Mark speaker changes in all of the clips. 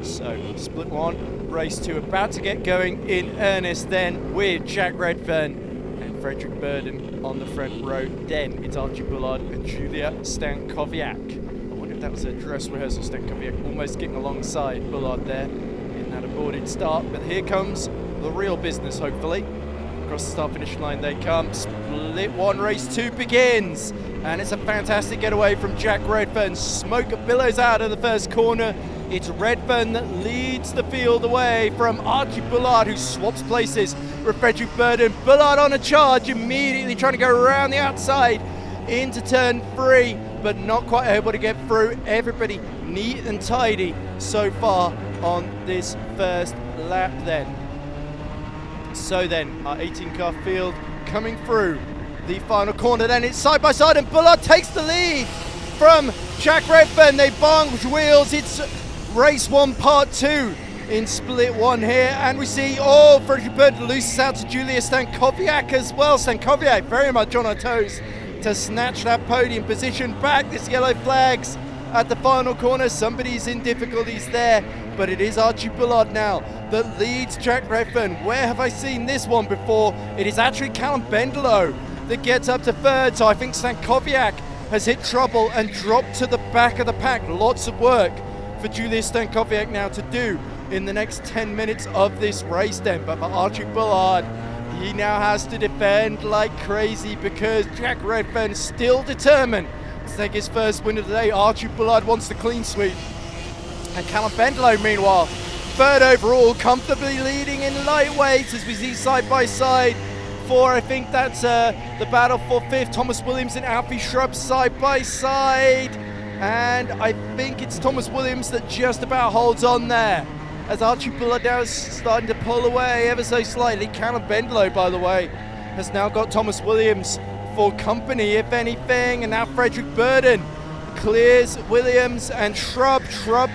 Speaker 1: So, split one, race two, about to get going in earnest then with Jack Redfern and Frederick Burden on the front row. Then it's Archie Bullard and Julia Stankowiak. I wonder if that was a dress rehearsal. Stankowiak almost getting alongside Bullard there in that aborted start. But here comes the real business, hopefully. Across the start-finish line they come. Split one, race two begins. And it's a fantastic getaway from Jack Redfern. Smoke billows out of the first corner. It's Redfern that leads the field away from Archie Bullard, who swaps places with Frederick Burden. Bullard on a charge, immediately trying to go around the outside into turn three, but not quite able to get through. Everybody neat and tidy so far on this first lap then. So then, our 18-car field coming through the final corner. Then it's side by side, and Bullard takes the lead from Jack Redfern. They banged wheels. It's race one, part two in split one here. And we see, Frederick Burden loses out to Julia Stankowiak as well. Stankowiak very much on her toes to snatch that podium position back. This yellow flags at the final corner. Somebody's in difficulties there, but it is Archie Bullard now that leads Jack Redfern. Where have I seen this one before? It is actually Callum Bendelow that gets up to third, so I think Stankowiak has hit trouble and dropped to the back of the pack. Lots of work for Julia Stankowiak now to do in the next 10 minutes of this race then. But for Archie Bullard, he now has to defend like crazy because Jack Redfern is still determined to take his first win of the day. Archie Bullard wants the clean sweep. And Callum Bendelow, meanwhile, third overall, comfortably leading in lightweights as we see side by side. I think that's the battle for fifth. Thomas Williams and Alfie Shrub side by side. And I think it's Thomas Williams that just about holds on there, as Archie Bullard now is starting to pull away ever so slightly. Callum Bendelow, by the way, has now got Thomas Williams for company, if anything. And now Frederick Burden clears Williams and Shrub. Shrub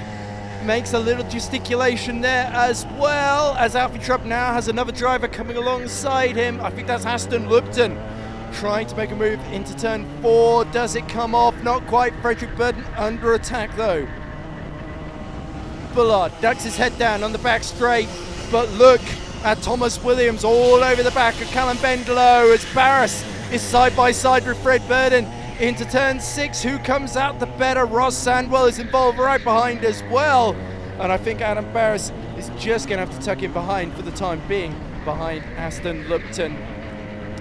Speaker 1: makes a little gesticulation there as well, as Alfie Shrub now has another driver coming alongside him. I think that's Aston Lupton trying to make a move into turn four. Does it come off? Not quite. Frederick Burden under attack though. Bullard ducks his head down on the back straight, but look at Thomas Williams all over the back of Callum Bendelow as Barris is side by side with Fred Burden into turn six. Who comes out the better? Ross Sandwell is involved right behind as well, and I think Adam Barris is just going to have to tuck in behind for the time being, behind Aston Lupton.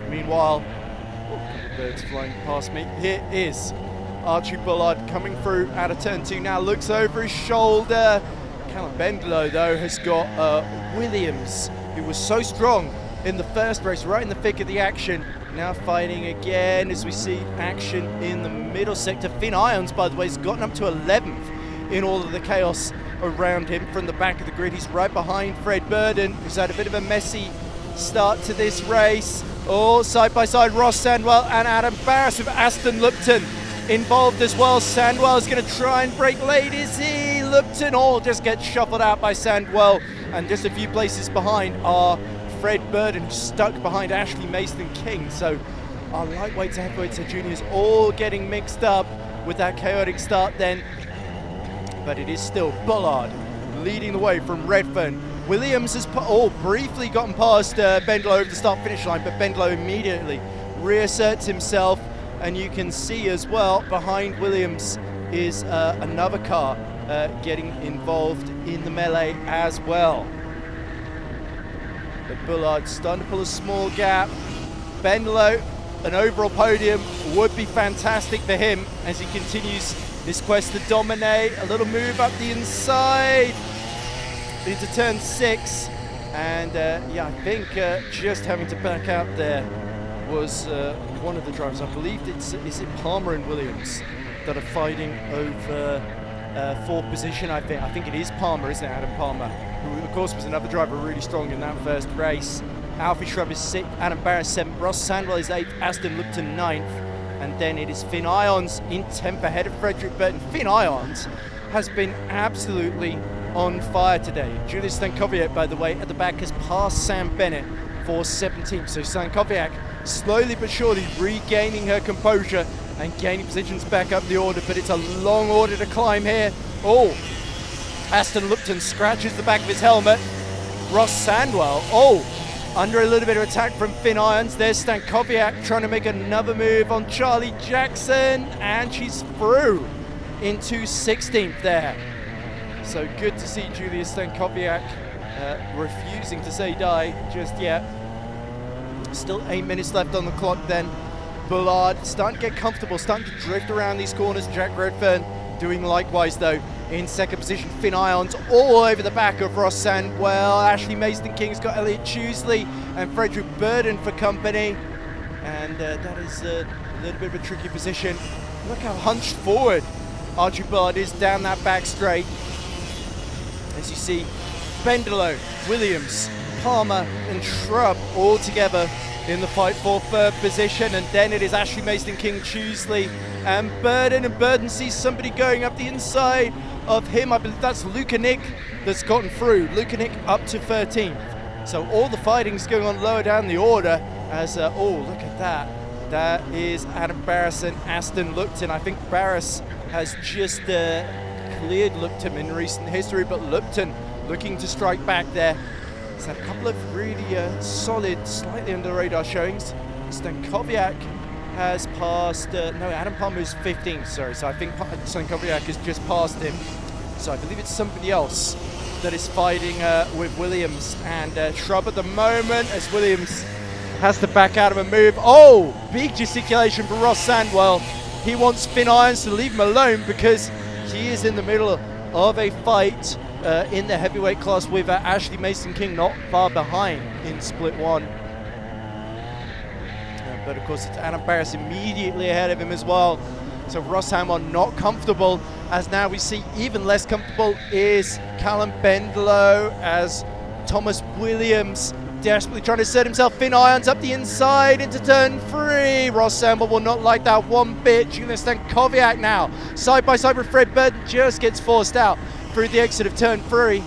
Speaker 1: Meanwhile, a couple of birds flying past me. Here is Archie Bullard coming through out of turn two now, looks over his shoulder. Callum Bendelow though has got Williams, who was so strong in the first race, right in the thick of the action, now fighting again as we see action in the middle sector. Finn Irons, by the way, has gotten up to 11th in all of the chaos around him from the back of the grid. He's right behind Fred Burden, who's had a bit of a messy start to this race. Side by side, Ross Sandwell and Adam Barris with Aston Lupton involved as well. Sandwell is going to try and break late, is he? Lupton just gets shuffled out by Sandwell, and just a few places behind are Fred Burden, stuck behind Ashley Mason King. So our lightweights and heavyweights and juniors all getting mixed up with that chaotic start then. But it is still Bullard leading the way from Redfern. Williams has briefly gotten past Bendelow over the start-finish line, but Bendelow immediately reasserts himself, and you can see as well behind Williams is another car getting involved in the melee as well. But Bullard starting to pull a small gap. Bendelow, an overall podium would be fantastic for him as he continues this quest to dominate. A little move up the inside into turn six, and I think just having to back out there was one of the drivers. I believe is it Palmer and Williams that are fighting over fourth position. I think it is Palmer, isn't it? Adam Palmer, who of course was another driver really strong in that first race. Alfie Shrub is sixth, Adam Barris seventh, Ross Sandwell is eighth, Aston Lupton ninth, and then it is Finn Irons in 10th ahead of Frederick Burden. Finn Irons has been absolutely on fire today. Julia Stankowiak, by the way, at the back has passed Sam Bennett for 17th. So Stankowiak slowly but surely regaining her composure and gaining positions back up the order, but it's a long order to climb here. Aston Lupton scratches the back of his helmet. Ross Sandwell, under a little bit of attack from Finn Irons. There's Stankowiak trying to make another move on Charlie Jackson, and she's through into 16th there. So good to see Julia Stankowiak refusing to say die just yet. Still 8 minutes left on the clock then. Bullard starting to get comfortable, starting to drift around these corners. Jack Redfern doing likewise though. In second position, Finn Irons all over the back of Ross Sandwell. Ashley Mason-King's got Elliot Chewsley and Frederick Burden for company. And that is a little bit of a tricky position. Look how hunched forward Archie Bullard is down that back straight. As you see, Bendelow, Williams, Palmer and Shrub all together in the fight for third position. And then it is Ashley Mason-King, Chewsley and Burden. And Burden sees somebody going up the inside of him. I believe that's Luca Nick that's gotten through. Luca Nick up to 13th. So all the fighting's going on lower down the order as, look at that. That is Adam Barras and Aston Lupton. I think Barras has just cleared Lupton in recent history, but Lupton looking to strike back there. He's had a couple of really solid, slightly under the radar showings. Stankowiak has passed, Adam Palmer is 15th, sorry, so I think Stankowiak has just passed him. So I believe it's somebody else that is fighting with Williams and Shrub at the moment, as Williams has to back out of a move. Big gesticulation for Ross Sandwell. He wants Finn Irons to leave him alone because he is in the middle of a fight in the heavyweight class with Ashley Mason-King not far behind in split one. But of course it's Adam Barras immediately ahead of him as well. So Ross Sandwell not comfortable, as now we see even less comfortable is Callum Bendelow, as Thomas Williams desperately trying to set himself. Finn Irons up the inside into turn 3. Ross Sandwell will not like that one bit. Julia Stankowiak now side by side with Fred Burden, just gets forced out through the exit of turn 3.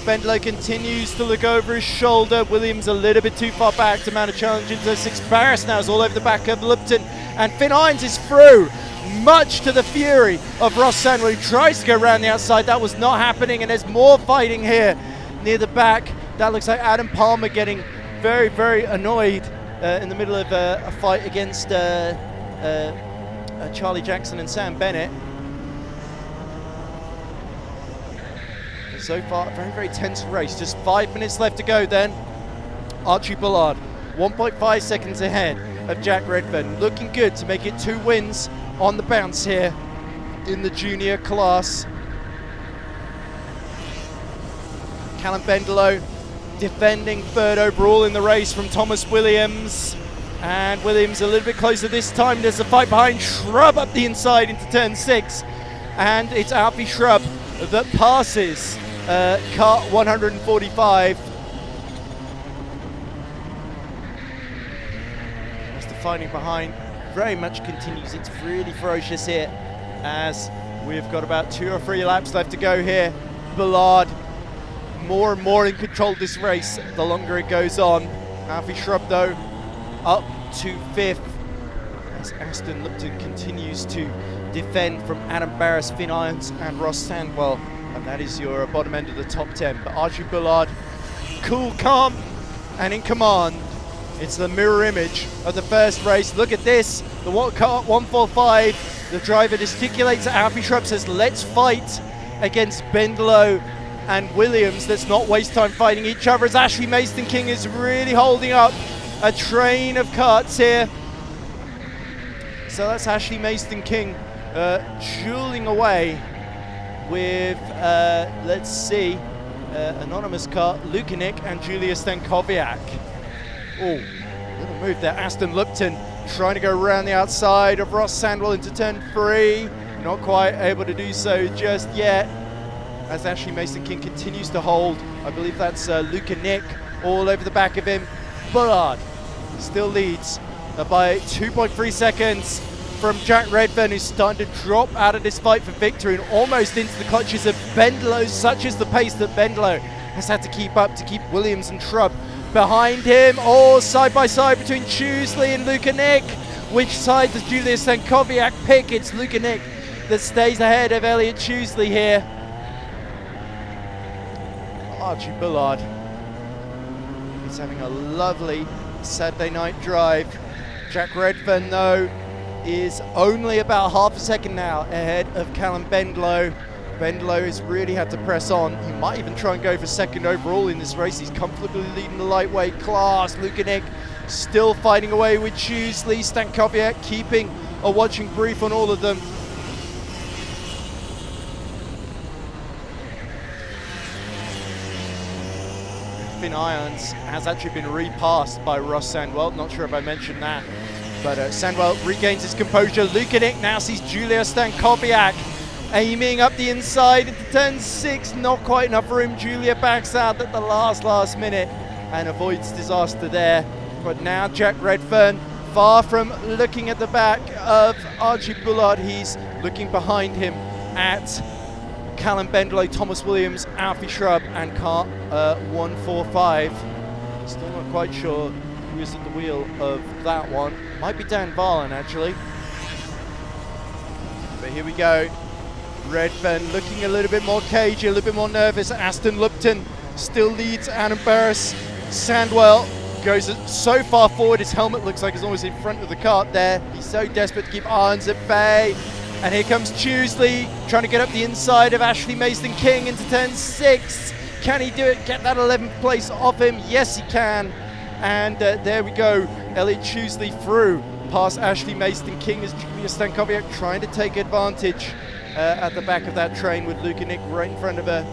Speaker 1: Bendelow continues to look over his shoulder. Williams a little bit too far back to mount a challenge into 6. Barras now is all over the back of Lupton, and Finn Irons is through, much to the fury of Ross Sandwell, who tries to go around the outside. That was not happening, and there's more fighting here near the back. That looks like Adam Palmer getting very, very annoyed in the middle of a fight against Charlie Jackson and Sam Bennett. So far, a very, very tense race. Just 5 minutes left to go then. Archie Bullard, 1.5 seconds ahead of Jack Redfern. Looking good to make it 2 wins on the bounce here in the junior class. Callum Bendelow defending 3rd overall in the race from Thomas Williams. And Williams a little bit closer this time. There's a fight behind Shrub up the inside into turn 6. And it's Alfie Shrub that passes car 145. As the fighting behind very much continues. It's really ferocious here, as we've got about 2 or 3 laps left to go here. Bullard more and more in control of this race the longer it goes on. Alfie Shrub though up to 5th, as Aston Lupton continues to defend from Adam Barras, Finn Irons and Ross Sandwell. And that is your bottom end of the top 10. But Archie Bullard, cool, calm, and in command. It's the mirror image of the first race. Look at this, the car 145. The driver gesticulates at Alfie Shrub, says, let's fight against Bendelow and Williams. Let's not waste time fighting each other, as Ashley Mason-King is really holding up a train of karts here. So that's Ashley Mason-King dueling away with, let's see, anonymous car, Luca Nick and Julia Stankowiak. Little move there. Aston Lupton trying to go around the outside of Ross Sandwell into turn 3. Not quite able to do so just yet, as Ashley Mason-King continues to hold. I believe that's Luca Nick all over the back of him. Bullard still leads by 2.3 seconds from Jack Redfern, who's starting to drop out of this fight for victory and almost into the clutches of Bendelow. Such is the pace that Bendelow has had to keep up to keep Williams and Shrub behind him. All side by side between Chewsley and Luca Nick. Which side does Julia Stankowiak pick? It's Luca Nick that stays ahead of Elliot Choosley here. Archie Bullard is having a lovely Saturday night drive. Jack Redfern, though, is only about half a second now ahead of Callum Bendlow. Bendlow has really had to press on. He might even try and go for second overall in this race. He's comfortably leading the lightweight class. Lukanik still fighting away with Choosley. Stankowiak keeping a watching brief on all of them. Finn Irons has actually been repassed by Ross Sandwell. Not sure if I mentioned that, but Sandwell regains his composure. Lukanik now sees Julia Stankowiak aiming up the inside into turn 6. Not quite enough room. Julia backs out at the last minute and avoids disaster there. But now Jack Redfern, far from looking at the back of Archie Bullard, he's looking behind him at Callum Bendlow, Thomas Williams, Alfie Shrub, and car 145. Still not quite sure who is at the wheel of that one. Might be Dan Varlin, actually. But here we go. Redfern looking a little bit more cagey, a little bit more nervous. Aston Lupton still leads Adam Barris. Sandwell goes so far forward, his helmet looks like it's almost in front of the cart there. He's so desperate to keep Irons at bay. And here comes Choosley trying to get up the inside of Ashley Mason-King into turn 6. Can he do it? Get that 11th place off him? Yes, he can. And there we go. Elliot Choosley through past Ashley Mason-King as Julia Stankowiak trying to take advantage at the back of that train with Lukanik right in front of her.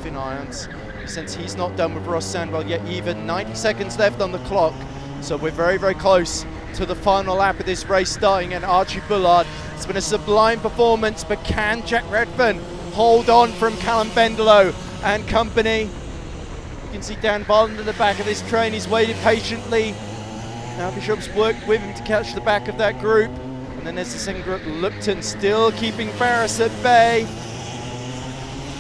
Speaker 1: Finn Irons, since he's not done with Ross Sandwell yet even. 90 seconds left on the clock. So we're very, very close to the final lap of this race starting, and Archie Bullard. It's been a sublime performance, but can Jack Redfern hold on from Callum Bendlow and company? You can see Dan Varlin at the back of this train. He's waited patiently. Now Bishop's worked with him to catch the back of that group. And then there's the second group. Lupton still keeping Barris at bay.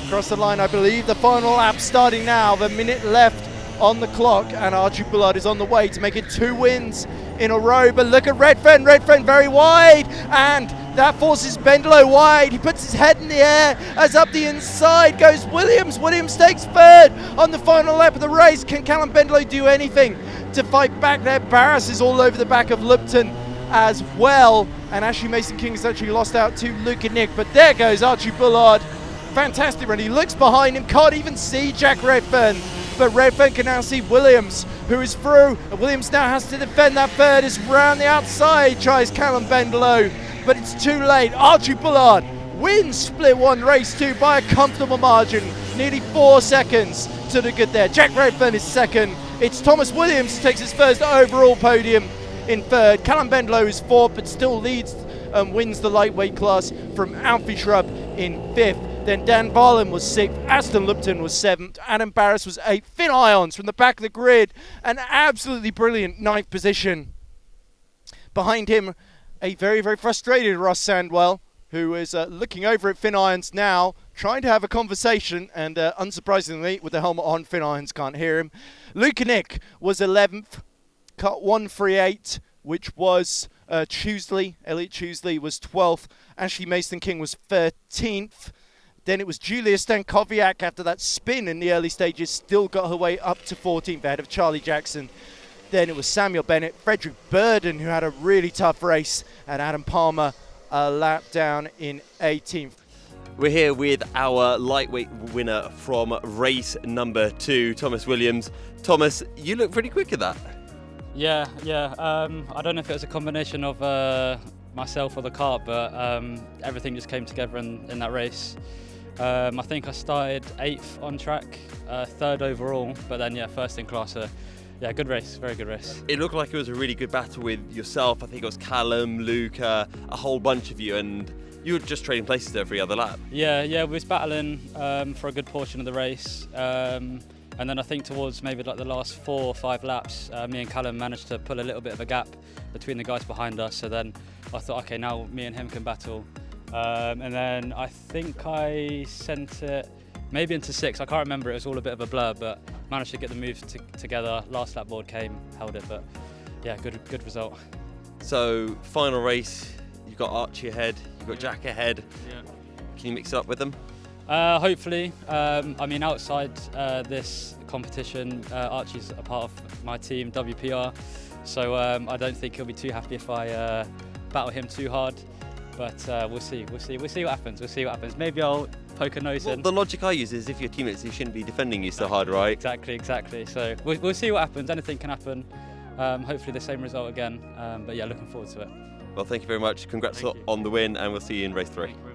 Speaker 1: Across the line, I believe the final lap starting now. The minute left on the clock, and Archie Bullard is on the way to make it 2 wins in a row. But look at Redfern very wide, and that forces Bendlow wide. He puts his head in the air as up the inside goes Williams. Williams takes third on the final lap of the race. Can Callum Bendlow do anything to fight back there? Barris is all over the back of Lupton as well, and Ashley Mason-King has actually lost out to Lukanik. But there goes Archie Bullard. Fantastic run. He looks behind him, can't even see Jack Redfern. But Redfern can now see Williams, who is through. And Williams now has to defend that third. It's round the outside, tries Callum Bendlow, but it's too late. Archie Bullard wins split 1, race 2 by a comfortable margin. Nearly 4 seconds to the good there. Jack Redfern is second. It's Thomas Williams who takes his first overall podium in third. Callum Bendlow is fourth, but still leads and wins the lightweight class from Alfie Shrub in fifth. Then Dan Varlin was 6th, Aston Lupton was 7th, Adam Barris was 8th, Finn Irons from the back of the grid, an absolutely brilliant 9th position. Behind him, a very, very frustrated Ross Sandwell, who is looking over at Finn Irons now, trying to have a conversation, and unsurprisingly, with the helmet on, Finn Irons can't hear him. Lukanik was 11th, cut 138, which was Choosley. Elliot Choosley was 12th, Ashley Mason-King was 13th. Then it was Julia Stankowiak after that spin in the early stages, still got her way up to 14th ahead of Charlie Jackson. Then it was Samuel Bennett, Frederick Burden, who had a really tough race, and Adam Palmer a lap down in 18th.
Speaker 2: We're here with our lightweight winner from race number 2, Thomas Williams. Thomas, you look pretty quick at that.
Speaker 3: Yeah. I don't know if it was a combination of myself or the kart, but everything just came together in that race. I think I started 8th on track, 3rd overall, but then first in class. Yeah, good race, very good race.
Speaker 2: It looked like it was a really good battle with yourself. I think it was Callum, Luca, a whole bunch of you, and you were just trading places every other lap.
Speaker 3: Yeah, we was battling for a good portion of the race. And then I think towards maybe like the last 4 or 5 laps, me and Callum managed to pull a little bit of a gap between the guys behind us. So then I thought, okay, now me and him can battle. And then I think I sent it maybe into 6. I can't remember. It was all a bit of a blur, but managed to get the move together. Last lap board came, held it, but yeah, good result.
Speaker 2: So final race, You've got Archie ahead, you've got Jack ahead.
Speaker 1: Yeah.
Speaker 2: Can you mix it up with them?
Speaker 3: Hopefully. I mean, outside this competition, Archie's a part of my team, WPR, so I don't think he'll be too happy if I battle him too hard. But we'll see what happens. Maybe I'll poke a nose in.
Speaker 2: The logic I use is if your teammates, you shouldn't be defending you so hard, right?
Speaker 3: Exactly. So we'll see what happens. Anything can happen. Hopefully the same result again. But yeah, looking forward to it.
Speaker 2: Well, thank you very much. Congrats
Speaker 1: Thank you.
Speaker 2: on the win, and we'll see you in race 3.
Speaker 1: Thank you very much.